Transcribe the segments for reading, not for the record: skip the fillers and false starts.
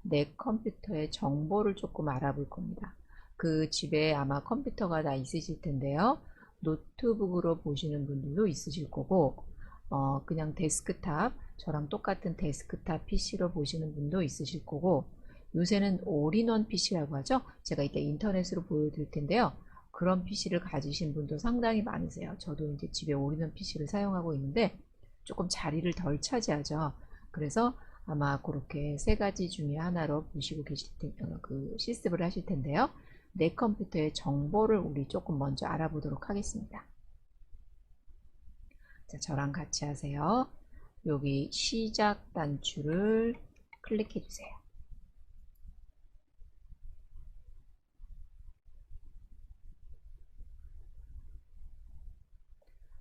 내 컴퓨터의 정보를 조금 알아볼 겁니다. 그 집에 아마 컴퓨터가 다 있으실 텐데요. 노트북으로 보시는 분들도 있으실 거고, 그냥 데스크탑, 저랑 똑같은 데스크탑 PC로 보시는 분도 있으실 거고, 요새는 올인원 PC라고 하죠. 제가 이따 인터넷으로 보여드릴 텐데요. 그런 PC를 가지신 분도 상당히 많으세요. 저도 이제 집에 올인원 PC를 사용하고 있는데 조금 자리를 덜 차지하죠. 그래서 아마 그렇게 세 가지 중에 하나로 보시고 계실 그 실습을 하실 텐데요. 내 컴퓨터의 정보를 우리 조금 먼저 알아보도록 하겠습니다. 자, 저랑 같이 하세요. 여기 시작 단추를 클릭해 주세요.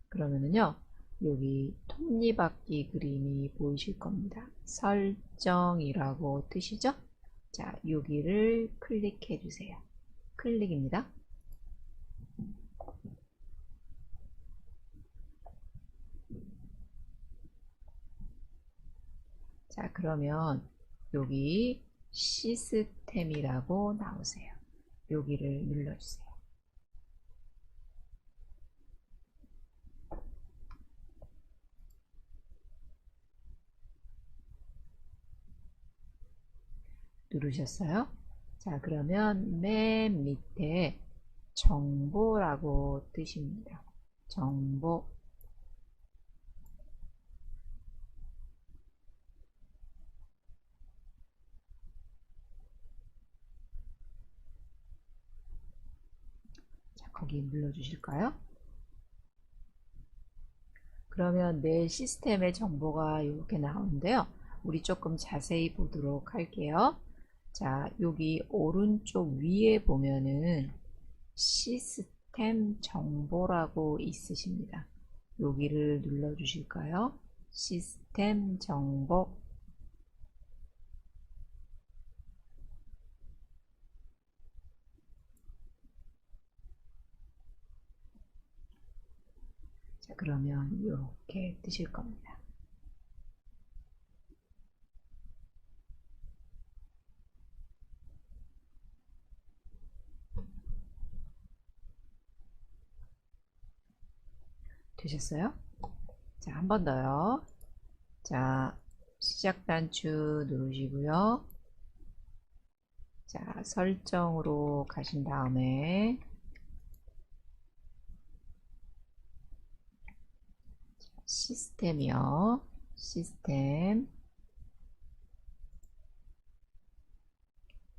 그러면은요, 여기 톱니바퀴 그림이 보이실 겁니다. 설정이라고 뜨시죠? 자, 여기를 클릭해 주세요. 클릭입니다. 자, 그러면 여기 시스템이라고 나오세요. 여기를 눌러주세요. 누르셨어요? 자, 그러면 맨 밑에 정보라고 뜨십니다. 정보. 자, 거기 눌러주실까요? 그러면 내 시스템의 정보가 이렇게 나오는데요. 우리 조금 자세히 보도록 할게요. 자, 여기 오른쪽 위에 보면은 시스템 정보라고 있으십니다. 여기를 눌러 주실까요? 시스템 정보. 자, 그러면 이렇게 뜨실 겁니다. 되셨어요? 자, 한 번 더요. 자, 시작 단추 누르시고요. 자, 설정으로 가신 다음에 시스템이요. 시스템.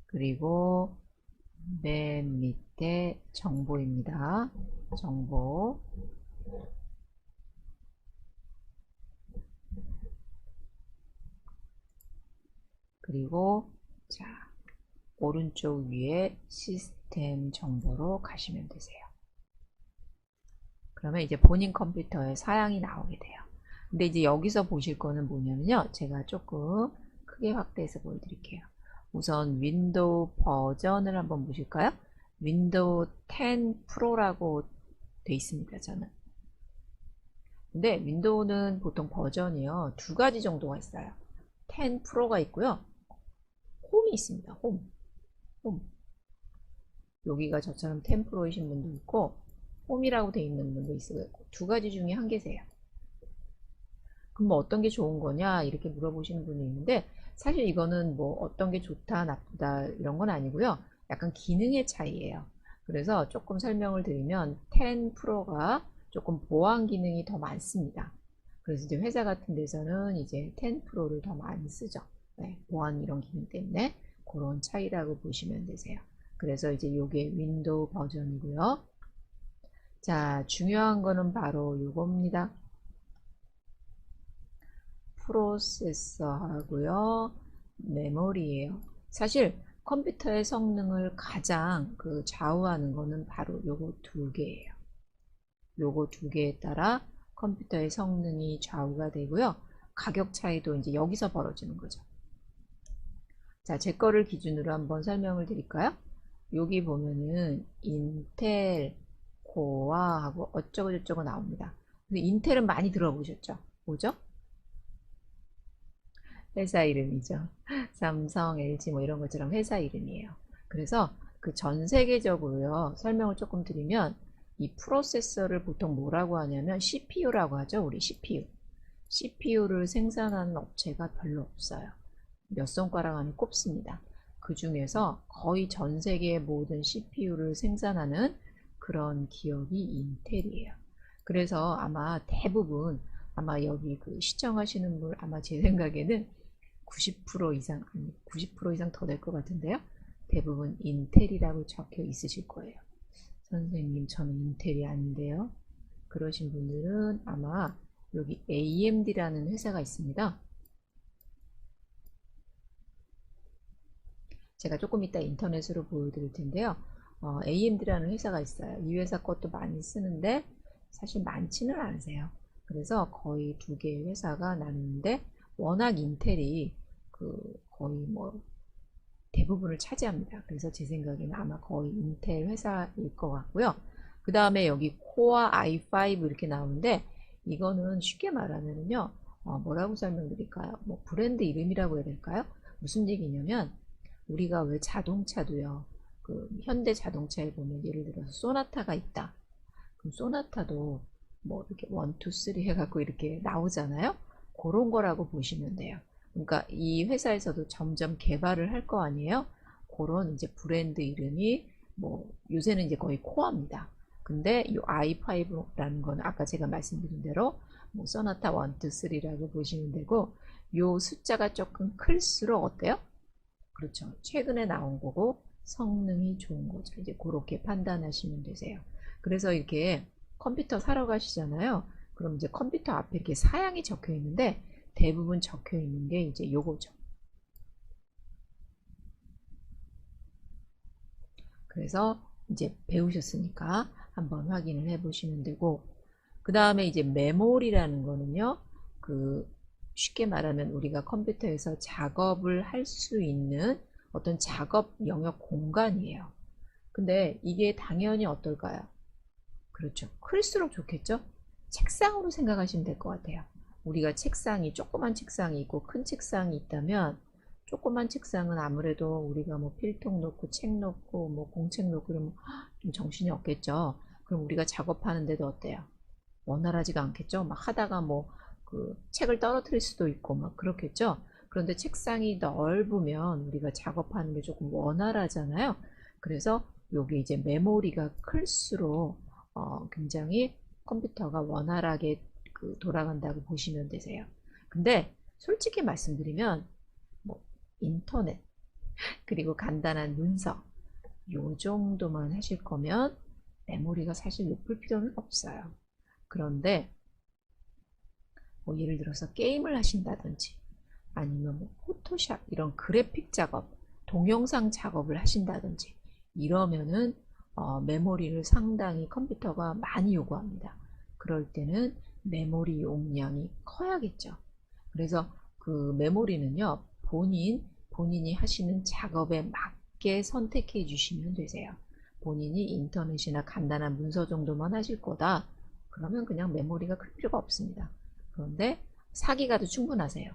그리고 맨 밑에 정보입니다. 정보. 그리고 자, 오른쪽 위에 시스템 정보로 가시면 되세요. 그러면 이제 본인 컴퓨터에 사양이 나오게 돼요. 근데 이제 여기서 보실 거는 뭐냐면요. 제가 조금 크게 확대해서 보여드릴게요. 우선 윈도우 버전을 한번 보실까요? 윈도우 10 프로라고 돼 있습니다. 저는. 근데 윈도우는 보통 버전이요. 두 가지 정도가 있어요. 10 프로가 있고요. 홈이 있습니다. 홈. 홈. 여기가 저처럼 10 프로이신 분도 있고 홈이라고 돼 있는 분도 있어요. 두 가지 중에 한 개세요. 그럼 뭐 어떤 게 좋은 거냐 이렇게 물어보시는 분이 있는데 사실 이거는 뭐 어떤 게 좋다 나쁘다 이런 건 아니고요. 약간 기능의 차이예요. 그래서 조금 설명을 드리면 10 프로가 조금 보안 기능이 더 많습니다. 그래서 이제 회사 같은 데서는 이제 10 프로를 더 많이 쓰죠. 네, 보안 이런 기능 때문에 그런 차이라고 보시면 되세요. 그래서 이제 요게 윈도우 버전이고요. 자, 중요한 거는 바로 요겁니다. 프로세서 하고요. 메모리예요. 사실 컴퓨터의 성능을 가장 좌우하는 거는 바로 요거 두 개예요. 요거 두 개에 따라 컴퓨터의 성능이 좌우가 되고요. 가격 차이도 이제 여기서 벌어지는 거죠. 자, 제 거를 기준으로 한번 설명을 드릴까요? 여기 보면은 인텔 코어하고 어쩌고 저쩌고 나옵니다. 근데 인텔은 많이 들어보셨죠? 뭐죠? 회사 이름이죠. 삼성, LG 뭐 이런 것처럼 회사 이름이에요. 그래서 그 전 세계적으로요. 설명을 조금 드리면 이 프로세서를 보통 뭐라고 하냐면 CPU라고 하죠. 우리 CPU. CPU를 생산하는 업체가 별로 없어요. 몇 손가락 안에 꼽습니다. 그 중에서 거의 전 세계의 모든 CPU를 생산하는 그런 기업이 인텔이에요. 그래서 아마 대부분 아마 여기 그 시청하시는 분 아마 제 생각에는 90% 이상 아니 90% 이상 더 될 것 같은데요. 대부분 인텔이라고 적혀 있으실 거예요. 선생님 저는 인텔이 아닌데요. 그러신 분들은 아마 여기 AMD라는 회사가 있습니다. 제가 조금 이따 인터넷으로 보여드릴 텐데요. AMD라는 회사가 있어요. 이 회사 것도 많이 쓰는데 사실 많지는 않으세요. 그래서 거의 두 개의 회사가 나누는데 워낙 인텔이 거의 뭐 대부분을 차지합니다. 그래서 제 생각에는 아마 거의 인텔 회사일 것 같고요. 그 다음에 여기 코어 i5 이렇게 나오는데 이거는 쉽게 말하면요. 뭐라고 설명드릴까요? 뭐 브랜드 이름이라고 해야 될까요? 무슨 얘기냐면 우리가 왜 자동차도요. 그 현대 자동차에 보면 예를 들어서 소나타가 있다. 그럼 소나타도 뭐 이렇게 1, 2, 3 해갖고 이렇게 나오잖아요. 그런 거라고 보시면 돼요. 그러니까 이 회사에서도 점점 개발을 할 거 아니에요. 그런 이제 브랜드 이름이 뭐 요새는 이제 거의 코어입니다. 근데 이 i5라는 건 아까 제가 말씀드린 대로 뭐 소나타 1, 2, 3라고 보시면 되고 요 숫자가 조금 클수록 어때요? 그렇죠. 최근에 나온 거고 성능이 좋은 거죠. 이제 그렇게 판단하시면 되세요. 그래서 이렇게 컴퓨터 사러 가시잖아요. 그럼 이제 컴퓨터 앞에 이렇게 사양이 적혀 있는데 대부분 적혀 있는 게 이제 요거죠. 그래서 이제 배우셨으니까 한번 확인을 해 보시면 되고 그 다음에 이제 메모리라는 거는요. 쉽게 말하면 우리가 컴퓨터에서 작업을 할 수 있는 어떤 작업 영역 공간이에요. 근데 이게 당연히 어떨까요? 그렇죠. 클수록 좋겠죠? 책상으로 생각하시면 될 것 같아요. 우리가 책상이 조그만 책상이 있고 큰 책상이 있다면 조그만 책상은 아무래도 우리가 뭐 필통 놓고 책 놓고 뭐 공책 놓고 그러면 좀 정신이 없겠죠. 그럼 우리가 작업하는데도 어때요? 원활하지가 않겠죠? 막 하다가 뭐 책을 떨어뜨릴 수도 있고 막 그렇겠죠? 그런데 책상이 넓으면 우리가 작업하는 게 조금 원활하잖아요. 그래서 요게 이제 메모리가 클수록 굉장히 컴퓨터가 원활하게 돌아간다고 보시면 되세요. 근데 솔직히 말씀드리면 뭐 인터넷 그리고 간단한 문서 요 정도만 하실 거면 메모리가 사실 높을 필요는 없어요. 그런데 뭐 예를 들어서 게임을 하신다든지 아니면 뭐 포토샵 이런 그래픽 작업, 동영상 작업을 하신다든지 이러면은 메모리를 상당히 컴퓨터가 많이 요구합니다. 그럴 때는 메모리 용량이 커야겠죠. 그래서 그 메모리는요, 본인이 하시는 작업에 맞게 선택해 주시면 되세요. 본인이 인터넷이나 간단한 문서 정도만 하실 거다. 그러면 그냥 메모리가 클 필요가 없습니다. 그런데 사기가도 충분하세요.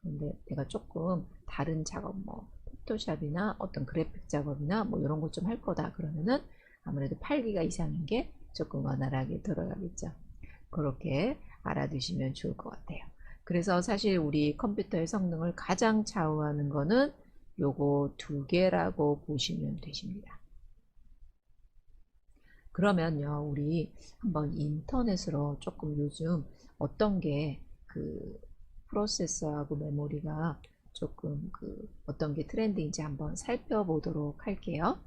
근데 내가 조금 다른 작업, 뭐 포토샵이나 어떤 그래픽 작업이나 뭐 이런 것 좀 할 거다. 그러면은 아무래도 8기가 이상인 게 조금 원활하게 돌아가겠죠. 그렇게 알아두시면 좋을 것 같아요. 그래서 사실 우리 컴퓨터의 성능을 가장 좌우하는 거는 요거 두 개라고 보시면 되십니다. 그러면요, 우리 한번 인터넷으로 조금 요즘 어떤 게 프로세서하고 메모리가 조금 어떤 게 트렌드인지 한번 살펴보도록 할게요.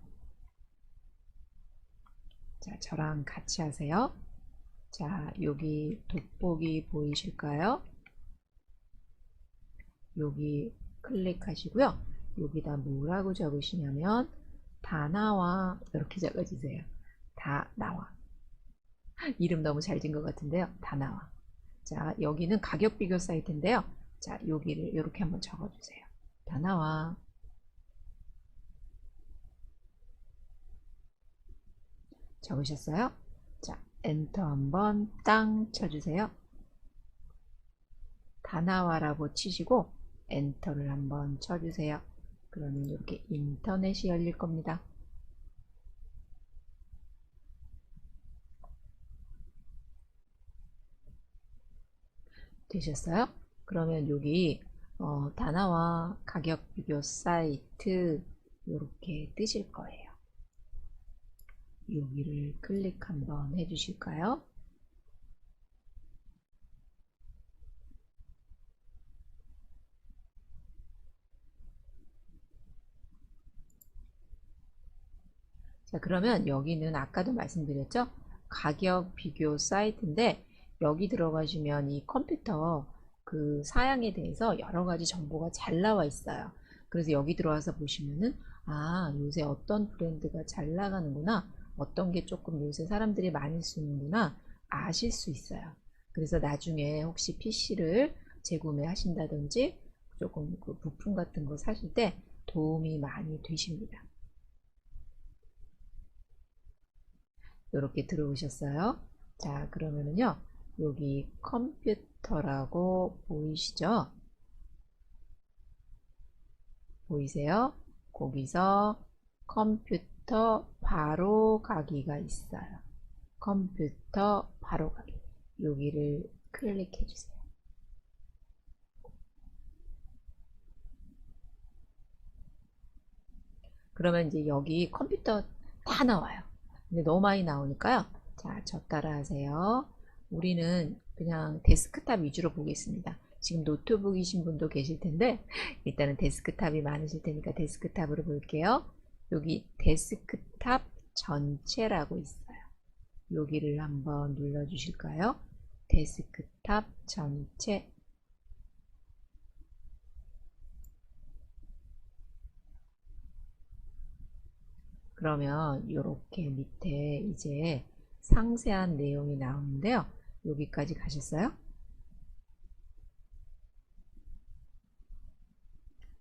자, 저랑 같이 하세요. 자, 여기 돋보기 보이실까요? 여기 클릭하시고요. 여기다 뭐라고 적으시냐면 다 나와 이렇게 적어주세요. 다 나와. 이름 너무 잘 지은 것 같은데요. 다 나와. 자, 여기는 가격 비교 사이트인데요. 자, 여기를 이렇게 한번 적어주세요. 다 나와. 적으셨어요? 자, 엔터 한번 땅 쳐주세요. 다 나와라고 치시고 엔터를 한번 쳐주세요. 그러면 이렇게 인터넷이 열릴 겁니다. 되셨어요? 그러면 여기 다나와 가격 비교 사이트 이렇게 뜨실 거예요. 여기를 클릭 한번 해주실까요? 자, 그러면 여기는 아까도 말씀드렸죠? 가격 비교 사이트인데 여기 들어가시면 이 컴퓨터 그 사양에 대해서 여러 가지 정보가 잘 나와 있어요. 그래서 여기 들어와서 보시면은 아, 요새 어떤 브랜드가 잘 나가는구나, 어떤 게 조금 요새 사람들이 많이 쓰는구나 아실 수 있어요. 그래서 나중에 혹시 PC를 재구매 하신다든지 조금 그 부품 같은 거 사실 때 도움이 많이 되십니다. 이렇게 들어오셨어요. 자, 그러면은요, 여기 컴퓨터라고 보이시죠? 보이세요? 거기서 컴퓨터 바로 가기가 있어요. 컴퓨터 바로 가기. 여기를 클릭해 주세요. 그러면 이제 여기 컴퓨터 다 나와요. 근데 너무 많이 나오니까요. 자, 저 따라 하세요. 우리는 그냥 데스크탑 위주로 보겠습니다. 지금 노트북이신 분도 계실 텐데 일단은 데스크탑이 많으실 테니까 데스크탑으로 볼게요. 여기 데스크탑 전체라고 있어요. 여기를 한번 눌러 주실까요? 데스크탑 전체. 그러면 이렇게 밑에 이제 상세한 내용이 나오는데요. 여기까지 가셨어요?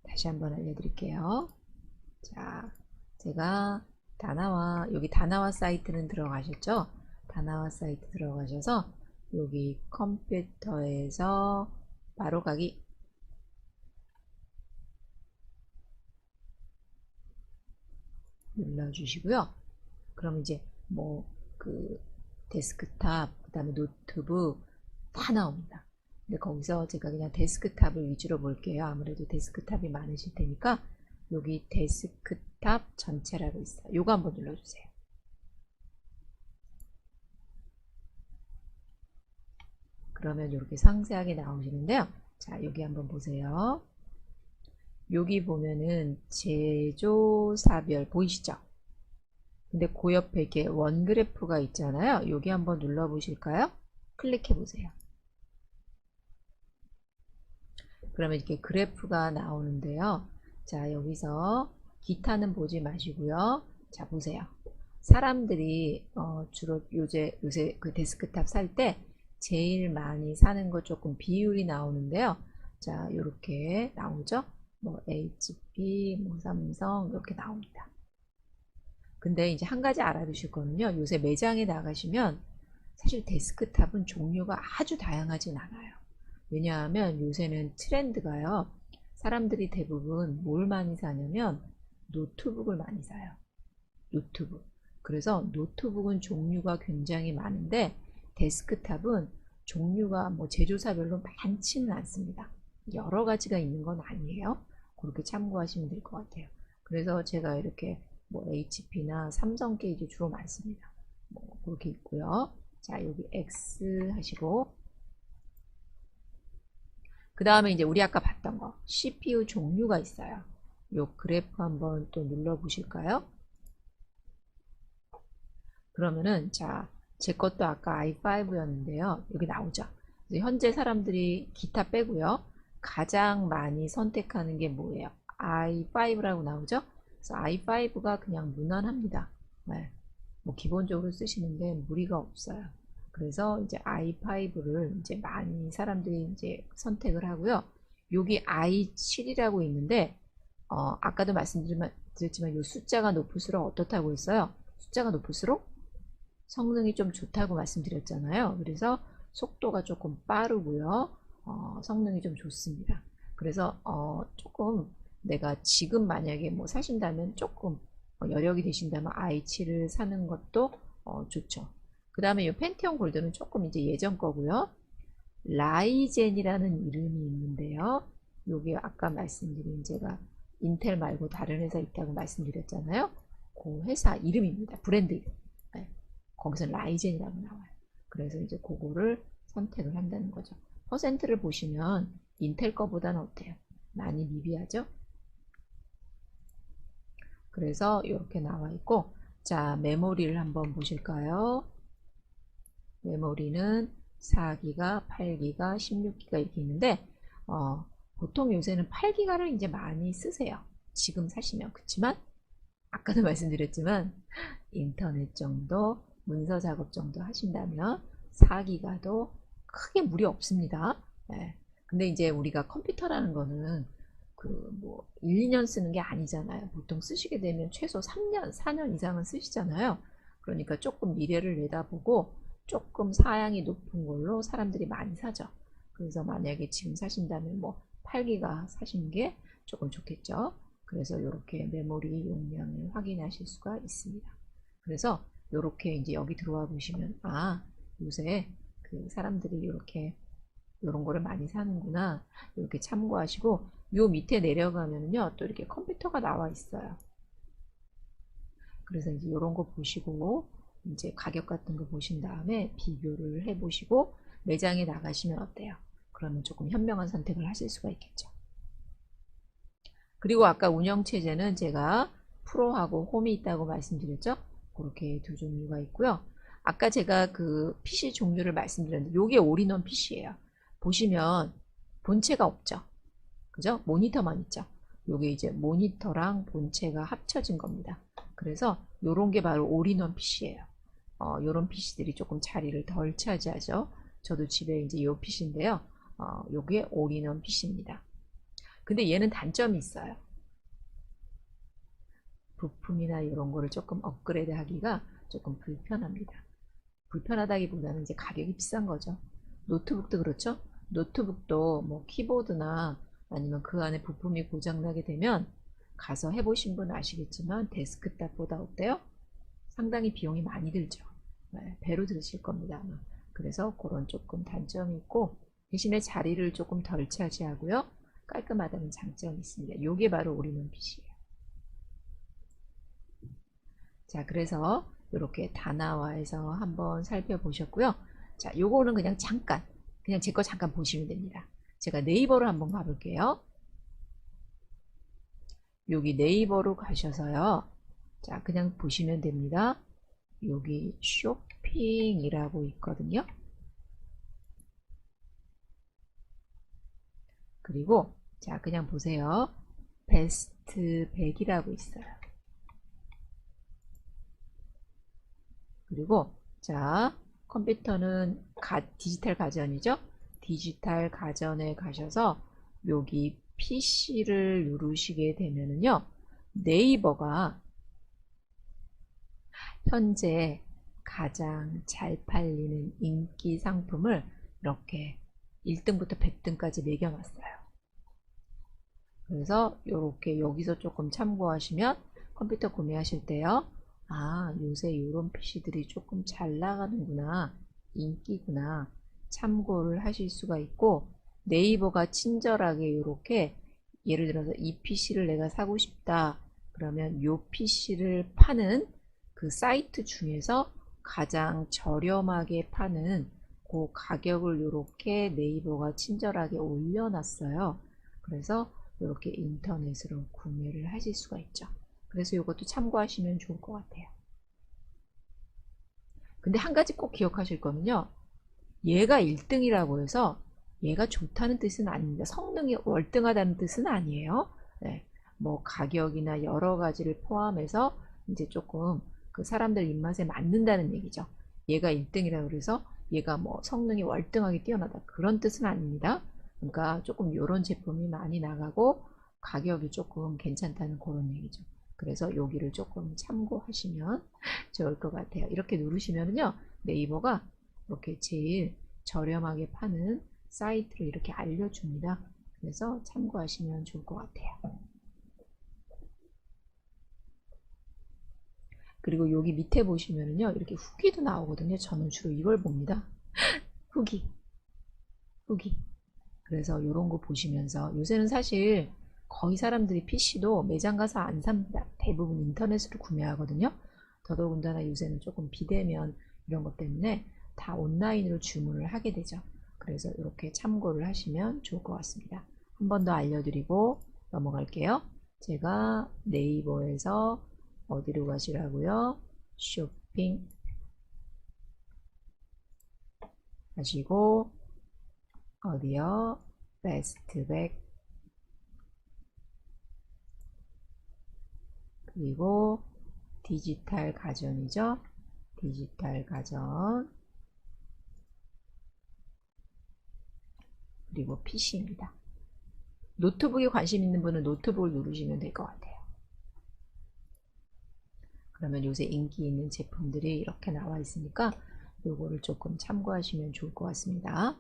다시 한번 알려드릴게요. 자, 제가 여기 다나와 사이트는 들어가셨죠? 다나와 사이트 들어가셔서 여기 컴퓨터에서 바로 가기 눌러주시고요. 그럼 이제 뭐 그 데스크탑, 그 다음에 노트북 다 나옵니다. 근데 거기서 제가 그냥 데스크탑을 위주로 볼게요. 아무래도 데스크탑이 많으실 테니까 여기 데스크탑 전체라고 있어요. 요거 한번 눌러주세요. 그러면 이렇게 상세하게 나오시는데요. 자, 여기 한번 보세요. 여기 보면은 제조사별 보이시죠? 근데 그 옆에 이렇게 원그래프가 있잖아요. 여기 한번 눌러 보실까요? 클릭해 보세요. 그러면 이렇게 그래프가 나오는데요. 자, 여기서 기타는 보지 마시고요. 자, 보세요. 사람들이 주로 요새 그 데스크탑 살 때 제일 많이 사는 거 조금 비율이 나오는데요. 자, 이렇게 나오죠. 뭐 HP, 뭐 삼성 이렇게 나옵니다. 근데 이제 한 가지 알아두실 거는요. 요새 매장에 나가시면 사실 데스크탑은 종류가 아주 다양하진 않아요. 왜냐하면 요새는 트렌드가요. 사람들이 대부분 뭘 많이 사냐면 노트북을 많이 사요. 노트북. 그래서 노트북은 종류가 굉장히 많은데 데스크탑은 종류가 뭐 제조사별로 많지는 않습니다. 여러 가지가 있는 건 아니에요. 그렇게 참고하시면 될 것 같아요. 그래서 제가 이렇게 뭐 HP나 삼성 게 이제 주로 많습니다. 뭐 그렇게 있고요. 자, 여기 X 하시고 그 다음에 이제 우리 아까 봤던 거 CPU 종류가 있어요. 요 그래프 한번 또 눌러 보실까요? 그러면은 자, 제 것도 아까 i5였는데요. 여기 나오죠. 현재 사람들이 기타 빼고요. 가장 많이 선택하는 게 뭐예요? i5라고 나오죠. 그래서 i5가 그냥 무난합니다. 네. 뭐 기본적으로 쓰시는데 무리가 없어요. 그래서 이제 i5를 이제 많이 사람들이 이제 선택을 하고요. 여기 i7이라고 있는데 아까도 말씀드렸지만 이 숫자가 높을수록 어떻다고 했어요? 숫자가 높을수록 성능이 좀 좋다고 말씀드렸잖아요. 그래서 속도가 조금 빠르고요. 성능이 좀 좋습니다. 그래서 조금 내가 지금 만약에 뭐 사신다면 조금 여력이 되신다면 i7을 사는 것도 좋죠. 그 다음에 이 펜티엄 골드는 조금 이제 예전 거고요. 라이젠이라는 이름이 있는데요. 요게 아까 말씀드린 제가 인텔 말고 다른 회사 있다고 말씀드렸잖아요. 그 회사 이름입니다. 브랜드 이름. 네. 거기서 라이젠이라고 나와요. 그래서 이제 그거를 선택을 한다는 거죠. 퍼센트를 보시면 인텔 거보다는 어때요? 많이 미비하죠? 그래서 이렇게 나와 있고, 자, 메모리를 한번 보실까요? 메모리는 4기가, 8기가, 16기가 이렇게 있는데, 보통 요새는 8기가를 이제 많이 쓰세요. 지금 사시면. 그렇지만, 아까도 말씀드렸지만, 인터넷 정도, 문서 작업 정도 하신다면, 4기가도 크게 무리 없습니다. 네. 근데 이제 우리가 컴퓨터라는 거는 뭐 1, 2년 쓰는 게 아니잖아요. 보통 쓰시게 되면 최소 3년, 4년 이상은 쓰시잖아요. 그러니까 조금 미래를 내다보고 조금 사양이 높은 걸로 사람들이 많이 사죠. 그래서 만약에 지금 사신다면 뭐 8기가 사시는 게 조금 좋겠죠. 그래서 이렇게 메모리 용량을 확인하실 수가 있습니다. 그래서 이렇게 이제 여기 들어와 보시면 요새 그 사람들이 이렇게 이런 거를 많이 사는구나 이렇게 참고하시고 요 밑에 내려가면요 또 이렇게 컴퓨터가 나와 있어요. 그래서 이제 이런 거 보시고 이제 가격 같은 거 보신 다음에 비교를 해 보시고 매장에 나가시면 어때요? 그러면 조금 현명한 선택을 하실 수가 있겠죠. 그리고 아까 운영체제는 제가 프로하고 홈이 있다고 말씀드렸죠. 그렇게 두 종류가 있고요. 아까 제가 그 PC 종류를 말씀드렸는데 요게 올인원 PC예요. 보시면 본체가 없죠. 그죠? 모니터만 있죠. 요게 이제 모니터랑 본체가 합쳐진 겁니다. 그래서 요런 게 바로 올인원 PC예요. 요런 PC들이 조금 자리를 덜 차지하죠. 저도 집에 이제 요 PC인데요. 요게 올인원 PC입니다. 근데 얘는 단점이 있어요. 부품이나 이런 거를 조금 업그레이드 하기가 조금 불편합니다. 불편하다기보다는 이제 가격이 비싼 거죠. 노트북도 그렇죠? 노트북도 뭐 키보드나 아니면 그 안에 부품이 고장나게 되면 가서 해보신 분 아시겠지만 데스크탑보다 어때요? 상당히 비용이 많이 들죠. 네, 배로 들으실 겁니다. 아마. 그래서 그런 조금 단점이 있고 대신에 자리를 조금 덜 차지하고요. 깔끔하다는 장점이 있습니다. 요게 바로 올인원 PC예요. 자, 그래서 이렇게 다나와에서 한번 살펴보셨고요. 자, 요거는 그냥 잠깐, 그냥 제 거 잠깐 보시면 됩니다. 제가 네이버로 한번 가볼게요. 여기 네이버로 가셔서요. 자, 그냥 보시면 됩니다. 여기 쇼핑이라고 있거든요. 그리고 자, 그냥 보세요. 베스트 100이라고 있어요. 그리고 자, 컴퓨터는 디지털 가전이죠. 디지털 가전에 가셔서 여기 PC를 누르시게 되면은요. 네이버가 현재 가장 잘 팔리는 인기 상품을 이렇게 1등부터 100등까지 매겨놨어요. 그래서 이렇게 여기서 조금 참고하시면 컴퓨터 구매하실 때요. 요새 이런 PC들이 조금 잘 나가는구나. 인기구나. 참고를 하실 수가 있고 네이버가 친절하게 이렇게 예를 들어서 이 PC를 내가 사고 싶다. 그러면 이 PC를 파는 그 사이트 중에서 가장 저렴하게 파는 그 가격을 이렇게 네이버가 친절하게 올려놨어요. 그래서 이렇게 인터넷으로 구매를 하실 수가 있죠. 그래서 이것도 참고하시면 좋을 것 같아요. 근데 한 가지 꼭 기억하실 거는요. 얘가 1등이라고 해서 얘가 좋다는 뜻은 아닙니다. 성능이 월등하다는 뜻은 아니에요. 네, 뭐 가격이나 여러 가지를 포함해서 이제 조금 그 사람들 입맛에 맞는다는 얘기죠. 얘가 1등이라고 해서 얘가 뭐 성능이 월등하게 뛰어나다 그런 뜻은 아닙니다. 그러니까 조금 이런 제품이 많이 나가고 가격이 조금 괜찮다는 그런 얘기죠. 그래서 여기를 조금 참고하시면 좋을 것 같아요. 이렇게 누르시면요 네이버가 이렇게 제일 저렴하게 파는 사이트를 이렇게 알려줍니다. 그래서 참고하시면 좋을 것 같아요. 그리고 여기 밑에 보시면은요, 이렇게 후기도 나오거든요. 저는 주로 이걸 봅니다. 후기, 후기. 그래서 이런 거 보시면서 요새는 사실 거의 사람들이 PC도 매장 가서 안 삽니다. 대부분 인터넷으로 구매하거든요. 더더군다나 요새는 조금 비대면 이런 것 때문에 다 온라인으로 주문을 하게 되죠. 그래서 이렇게 참고를 하시면 좋을 것 같습니다. 한 번 더 알려드리고 넘어갈게요. 제가 네이버에서 어디로 가시라고요? 쇼핑 하시고 어디요? 베스트백 그리고 디지털 가전이죠. 디지털 가전 그리고 PC입니다. 노트북에 관심 있는 분은 노트북을 누르시면 될 것 같아요. 그러면 요새 인기 있는 제품들이 이렇게 나와 있으니까 요거를 조금 참고하시면 좋을 것 같습니다.